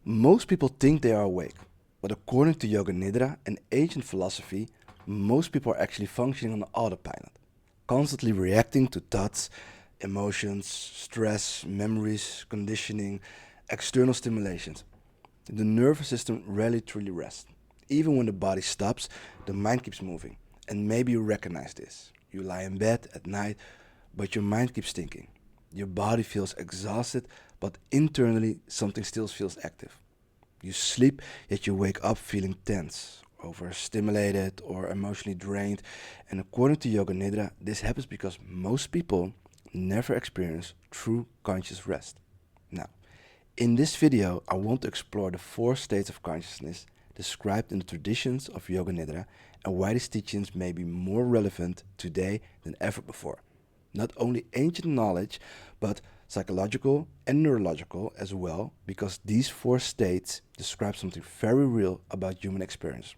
Most people think they are awake, but according to Yoga Nidra, an ancient philosophy, most people are actually functioning on autopilot, constantly reacting to thoughts, emotions, stress, memories, conditioning, external stimulations. The nervous system rarely truly rests. Even when the body stops, the mind keeps moving. And maybe you recognize this. You lie in bed at night, but your mind keeps thinking. Your body feels exhausted, but internally something still feels active. You sleep, yet you wake up feeling tense, overstimulated, or emotionally drained. And according to Yoga Nidra, this happens because most people never experience true conscious rest. Now, in this video, I want to explore the four states of consciousness described in the traditions of Yoga Nidra and why these teachings may be more relevant today than ever before. Not only ancient knowledge, but psychological and neurological as well, because these four states describe something very real about human experience.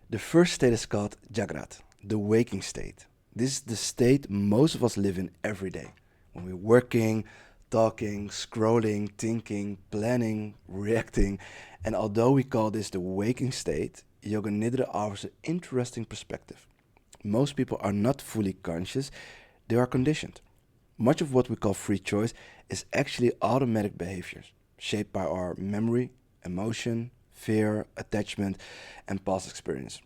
The first state is called Jagrat, the waking state. This is the state most of us live in every day. When we're working, talking, scrolling, thinking, planning, reacting, and although we call this the waking state, Yoga Nidra offers an interesting perspective. Most people are not fully conscious, they are conditioned. Much of what we call free choice is actually automatic behaviors, shaped by our memory, emotion, fear, attachment, and past experience.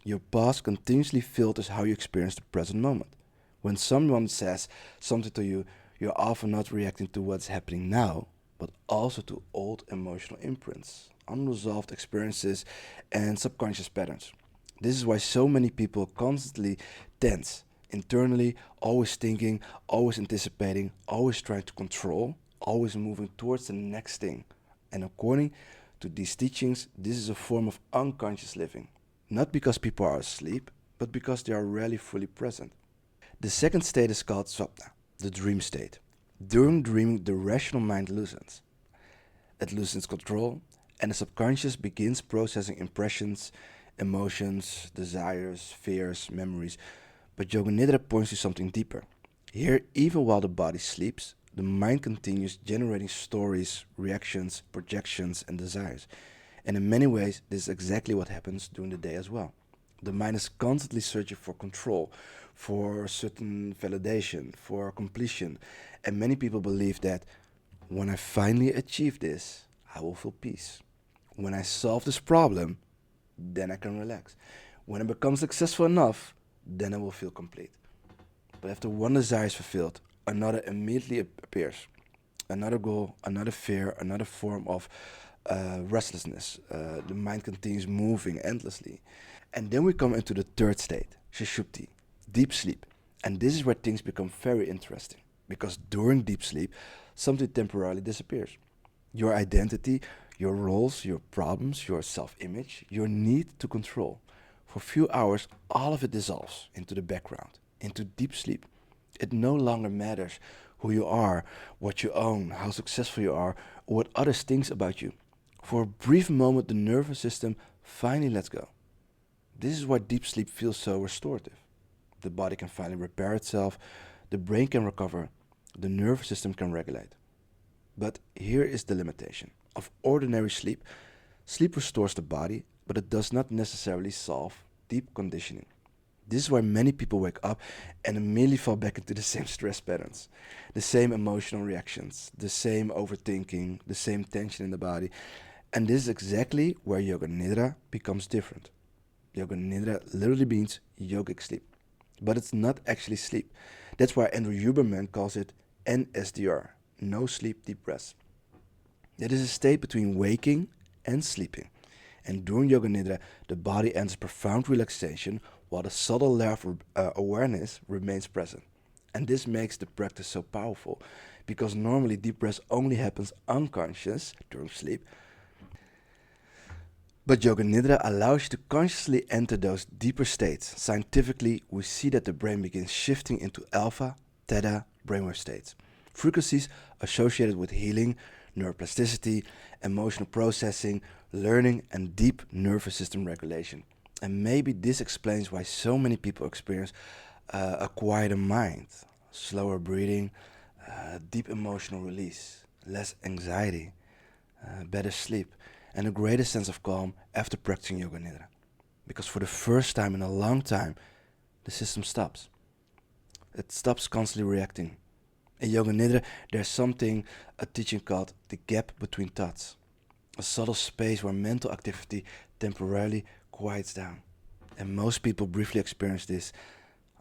Your past continuously filters how you experience the present moment. When someone says something to you, you're often not reacting to what's happening now, but also to old emotional imprints, unresolved experiences, and subconscious patterns. This is why so many people constantly tense, internally, always thinking, always anticipating, always trying to control, always moving towards the next thing. And according to these teachings, this is a form of unconscious living. Not because people are asleep, but because they are rarely fully present. The second state is called Swapna, the dream state. During dreaming, the rational mind loosens. It loosens control, and the subconscious begins processing impressions, emotions, desires, fears, memories. But Yoga Nidra points to something deeper. Here, even while the body sleeps, the mind continues generating stories, reactions, projections, and desires. And in many ways, this is exactly what happens during the day as well. The mind is constantly searching for control, for certain validation, for completion. And many people believe that when I finally achieve this, I will feel peace. When I solve this problem, then I can relax. When I become successful enough, then I will feel complete. But after one desire is fulfilled, another immediately appears. Another goal, another fear, another form of restlessness. The mind continues moving endlessly. And then we come into the third state, Sushupti, deep sleep. And this is where things become very interesting. Because during deep sleep, something temporarily disappears. Your identity, your roles, your problems, your self image, your need to control. For a few hours, all of it dissolves into the background, into deep sleep. It no longer matters who you are, what you own, how successful you are, or what others think about you. For a brief moment, the nervous system finally lets go. This is why deep sleep feels so restorative. The body can finally repair itself, the brain can recover, the nervous system can regulate. But here is the limitation of ordinary sleep. Sleep restores the body, but it does not necessarily solve deep conditioning. This is why many people wake up and immediately fall back into the same stress patterns, the same emotional reactions, the same overthinking, the same tension in the body. And this is exactly where Yoga Nidra becomes different. Yoga Nidra literally means yogic sleep, but it's not actually sleep. That's why Andrew Huberman calls it NSDR, no sleep deep rest. It is a state between waking and sleeping. And during Yoga Nidra, the body enters profound relaxation while the subtle layer of awareness remains present. And this makes the practice so powerful because normally deep rest only happens unconscious during sleep. But Yoga Nidra allows you to consciously enter those deeper states. Scientifically, we see that the brain begins shifting into alpha, theta brainwave states, frequencies associated with healing, neuroplasticity, emotional processing, learning, and deep nervous system regulation. And maybe this explains why so many people experience a quieter mind, slower breathing, deep emotional release, less anxiety, better sleep, and a greater sense of calm after practicing Yoga Nidra. Because for the first time in a long time, the system stops. It stops constantly reacting. In Yoga Nidra, there's something, a teaching called the gap between thoughts. A subtle space where mental activity temporarily quiets down. And most people briefly experience this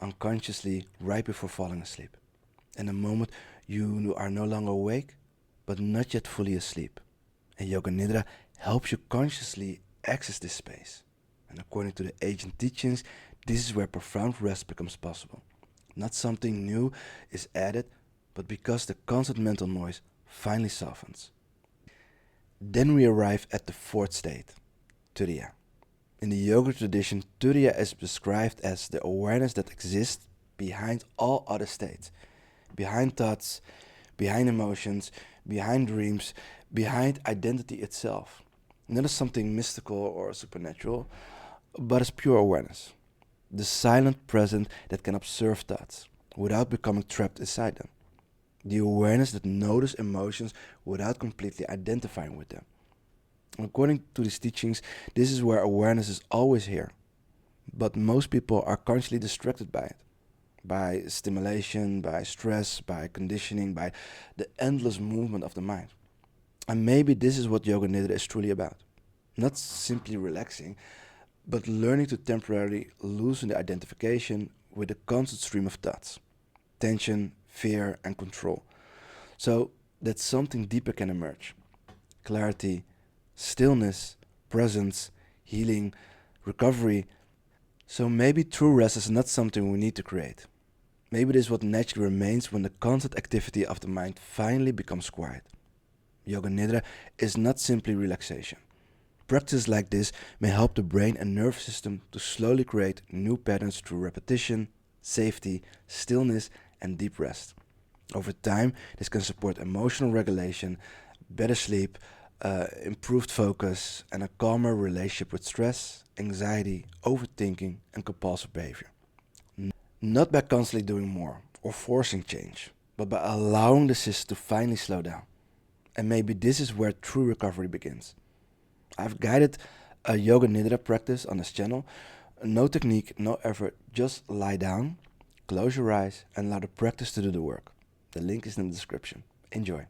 unconsciously right before falling asleep. In a moment, you are no longer awake, but not yet fully asleep. And Yoga Nidra helps you consciously access this space. And according to the ancient teachings, this is where profound rest becomes possible. Not something new is added, but because the constant mental noise finally softens. Then we arrive at the fourth state, Turiya. In the yoga tradition, Turiya is described as the awareness that exists behind all other states, behind thoughts, behind emotions, behind dreams, behind identity itself. Not as something mystical or supernatural, but as pure awareness. The silent present that can observe thoughts without becoming trapped inside them. The awareness that notices emotions without completely identifying with them. According to these teachings, this is where awareness is always here. But most people are consciously distracted by it. By stimulation, by stress, by conditioning, by the endless movement of the mind. And maybe this is what Yoga Nidra is truly about. Not simply relaxing, but learning to temporarily loosen the identification with the constant stream of thoughts, tension, fear, and control, so that something deeper can emerge. Clarity, stillness, presence, healing, recovery. So maybe true rest is not something we need to create. Maybe it is what naturally remains when the constant activity of the mind finally becomes quiet. Yoga Nidra is not simply relaxation. Practice like this may help the brain and nervous system to slowly create new patterns through repetition, safety, stillness, and deep rest. Over time, this can support emotional regulation, better sleep, improved focus, and a calmer relationship with stress, anxiety, overthinking, and compulsive behavior. Not by constantly doing more or forcing change, but by allowing the system to finally slow down. And maybe this is where true recovery begins. I've guided a Yoga Nidra practice on this channel. No technique, no effort, just lie down, close your eyes, and allow the practice to do the work. The link is in the description. Enjoy.